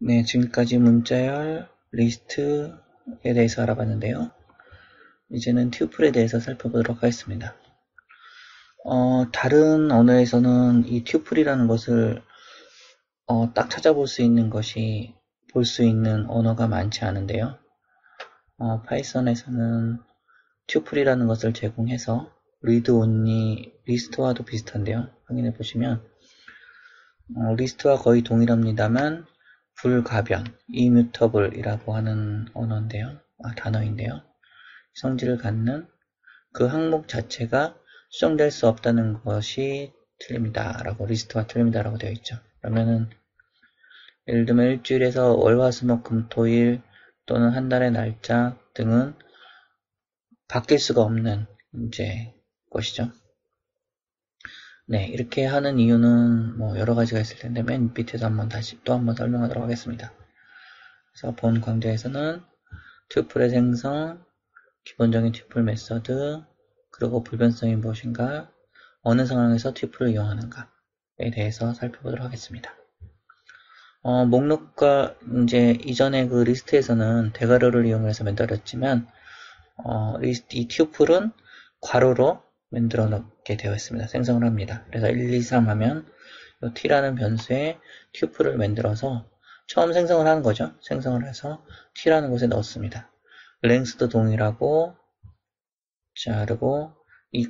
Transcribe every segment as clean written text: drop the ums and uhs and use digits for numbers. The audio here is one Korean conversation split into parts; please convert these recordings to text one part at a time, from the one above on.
네, 지금까지 문자열, 리스트에 대해서 알아봤는데요. 이제는 튜플에 대해서 살펴보도록 하겠습니다. 다른 언어에서는 이 튜플이라는 것을 딱 찾아볼 수 있는 것이 볼 수 있는 언어가 많지 않은데요. 파이썬에서는 튜플이라는 것을 제공해서 read only 리스트와도 비슷한데요. 확인해 보시면 리스트와 거의 동일합니다만 불가변, immutable이라고 하는 언어인데요. 단어인데요. 성질을 갖는 그 항목 자체가 수정될 수 없다는 것이 틀립니다. 라고 리스트와 틀립니다. 라고 되어 있죠. 그러면은 예를 들면 일주일에서 월, 화, 수, 목, 금, 토, 일 또는 한 달의 날짜 등은 바뀔 수가 없는 이제 것이죠. 네, 이렇게 하는 이유는 뭐 여러 가지가 있을 텐데 맨 밑에서 또 한번 설명하도록 하겠습니다. 그래서 본 강좌에서는 튜플의 생성, 기본적인 튜플 메서드, 그리고 불변성이 무엇인가, 어느 상황에서 튜플을 이용하는가에 대해서 살펴보도록 하겠습니다. 목록과 이제 이전에 그 리스트에서는 대괄호를 이용해서 만들었지만 이 튜플은 괄호로 만들어 놓게 되어 있습니다. 생성을 합니다. 그래서 1, 2, 3 하면 이 t라는 변수에 튜플을 만들어서 처음 생성을 하는 거죠. 생성을 해서 t라는 곳에 넣습니다. length도 동일하고, 자, 그리고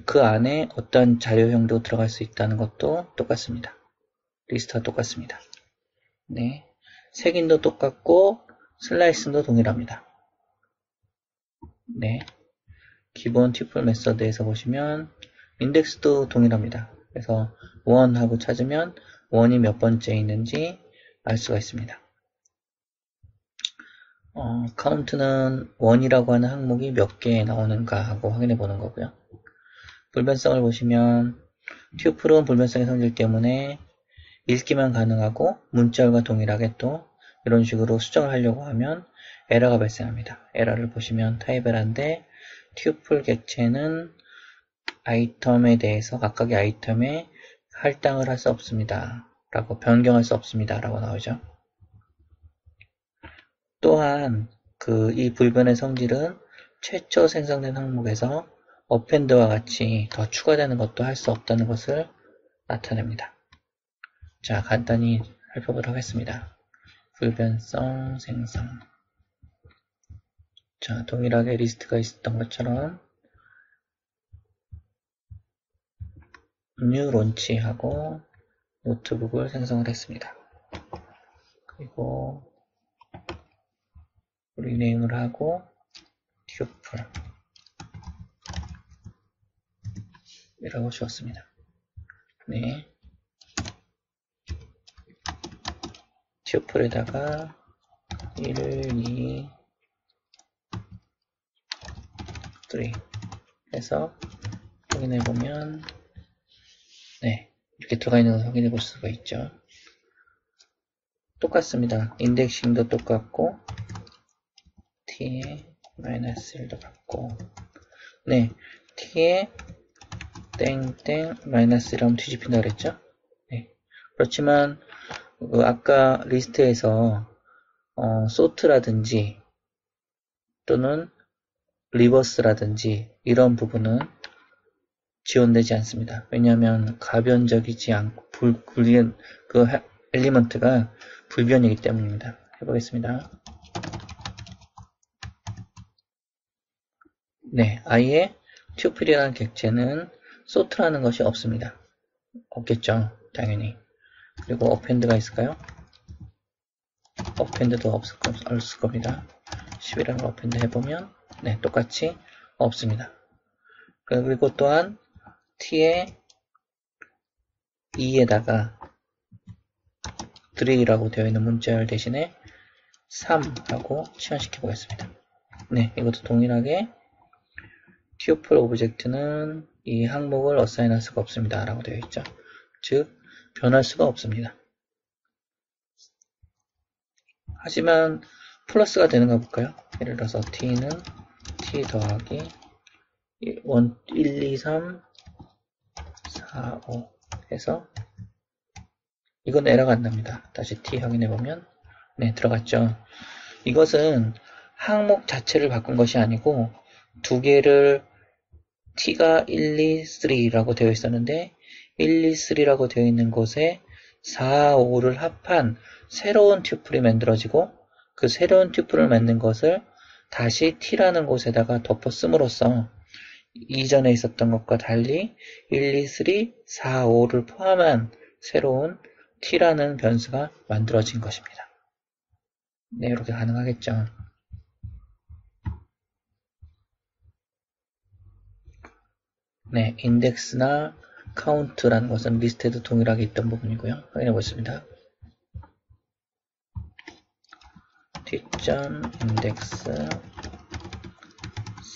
그 안에 어떤 자료형도 들어갈 수 있다는 것도 똑같습니다. 리스트와 똑같습니다. 네. 색인도 똑같고, 슬라이싱도 동일합니다. 네. 기본 튜플 메서드에서 보시면 인덱스도 동일합니다. 그래서 1하고 찾으면 1이 몇 번째 있는지 알 수가 있습니다. 카운트는 1이라고 하는 항목이 몇 개 나오는가 하고 확인해 보는 거고요. 불변성을 보시면 튜플은 불변성의 성질 때문에 읽기만 가능하고 문자열과 동일하게 또 이런 식으로 수정을 하려고 하면 에러가 발생합니다. 에러를 보시면 타입 에러인데 튜플 객체는 아이템에 대해서 각각의 아이템에 할당을 할 수 없습니다. 라고 변경할 수 없습니다. 라고 나오죠. 또한 이 불변의 성질은 최초 생성된 항목에서 어펜드와 같이 더 추가되는 것도 할 수 없다는 것을 나타냅니다. 자, 간단히 살펴보도록 하겠습니다. 불변성 생성. 자, 동일하게 리스트가 있었던 것처럼 new launch하고 노트북을 생성을 했습니다. 그리고 리네임을 하고 튜플 이라고 주었습니다. 네. 튜플에다가 1, 2, 3 해서 확인해보면 네, 이렇게 들어가 있는 걸 확인해 볼 수가 있죠. 똑같습니다. 인덱싱도 똑같고 t에 -1도 같고 네, t에 땡땡 -1하면 뒤집힌다 그랬죠. 네. 그렇지만 아까 리스트에서 sort라든지 또는 리버스라든지 이런 부분은 지원되지 않습니다. 왜냐하면 가변적이지 않고 그 엘리먼트가 불변이기 때문입니다. 해보겠습니다. 네, 아예 튜플이라는 객체는 sort라는 것이 없습니다. 없겠죠, 당연히. 그리고 어펜드가 있을까요? 어펜드도 없을 겁니다. 10이라는 어펜드 해보면 네, 똑같이 없습니다. 그리고 또한 t의 2에다가 3라고 되어 있는 문자열 대신에 3하고 치환시켜 보겠습니다. 네, 이것도 동일하게 튜플 오브젝트는 이 항목을 어사인할 수가 없습니다. 라고 되어 있죠. 즉, 변할 수가 없습니다. 하지만 플러스가 되는가 볼까요? 예를 들어서 t는 t 더하기 1, 2, 3, 4, 5 해서 이건 에러가 안 납니다. 다시 t 확인해 보면 네, 들어갔죠. 이것은 항목 자체를 바꾼 것이 아니고 두 개를 t가 1, 2, 3라고 되어 있었는데 1, 2, 3라고 되어 있는 곳에 4, 5를 합한 새로운 튜플이 만들어지고 그 새로운 튜플을 만든 것을 다시 t라는 곳에다가 덮어 씀으로써 이전에 있었던 것과 달리 1, 2, 3, 4, 5를 포함한 새로운 t라는 변수가 만들어진 것입니다. 네, 이렇게 가능하겠죠. 네, 인덱스나 카운트라는 것은 리스트에도 동일하게 있던 부분이고요. 확인해 보겠습니다. t.index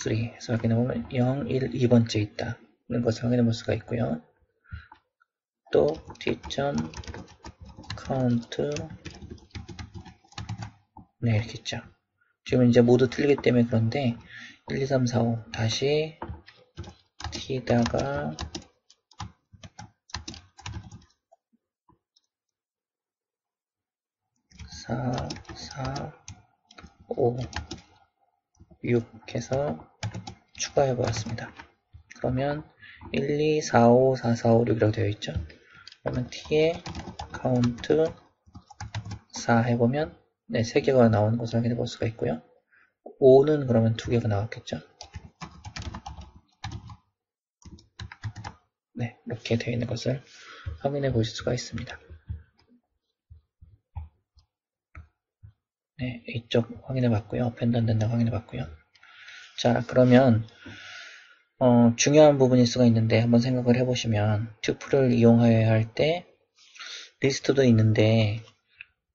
3 해서 확인해 보면 0, 1, 2번째 있다는 것을 확인해 볼 수가 있고요. 또 t.count 네, 이렇게 있죠. 지금 이제 모두 틀리기 때문에 그런데 1, 2, 3, 4, 5 다시 t다가 4, 4, 5, 6 해서 추가해 보았습니다. 그러면 1, 2, 4, 5, 4, 4, 5, 6이라고 되어 있죠. 그러면 t에 count 4 해보면 네, 3개가 나오는 것을 확인해 볼 수가 있고요. 5는 그러면 2개가 나왔겠죠. 네, 이렇게 되어 있는 것을 확인해 보실 수가 있습니다. 네, 이쪽 확인해 봤고요. append 안 된다고 확인해 봤고요. 자, 그러면 중요한 부분일 수가 있는데 한번 생각을 해보시면 튜플을 이용하여야 할 때 리스트도 있는데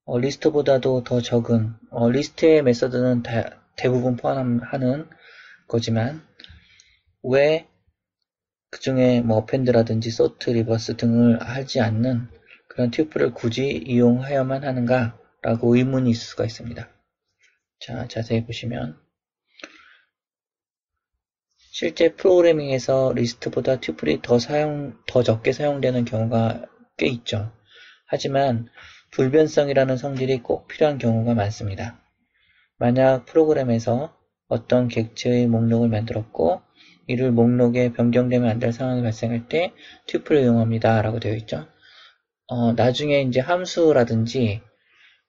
리스트보다도 더 적은 리스트의 메서드는 대부분 포함하는 거지만 왜 그 중에 뭐 append라든지 sort, reverse 등을 하지 않는 그런 튜플을 굳이 이용하여만 하는가 라고 의문이 있을 수가 있습니다. 자, 자세히 보시면 실제 프로그래밍에서 리스트보다 튜플이 더 적게 사용되는 경우가 꽤 있죠. 하지만 불변성이라는 성질이 꼭 필요한 경우가 많습니다. 만약 프로그램에서 어떤 객체의 목록을 만들었고 이를 목록에 변경되면 안 될 상황이 발생할 때 튜플을 이용합니다 라고 되어 있죠. 나중에 이제 함수라든지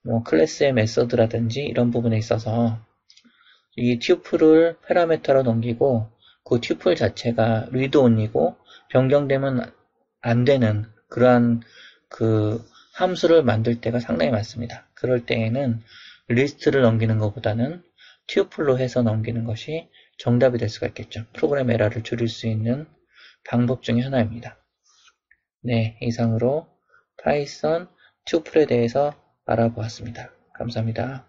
뭐 클래스의 메서드라든지 이런 부분에 있어서 이 튜플을 파라미터로 넘기고 그 튜플 자체가 read only고 변경되면 안 되는 그러한 그 함수를 만들 때가 상당히 많습니다. 그럴 때에는 리스트를 넘기는 것보다는 튜플로 해서 넘기는 것이 정답이 될 수가 있겠죠. 프로그램 에러를 줄일 수 있는 방법 중에 하나입니다. 네, 이상으로 파이썬 튜플에 대해서 알아보았습니다. 감사합니다.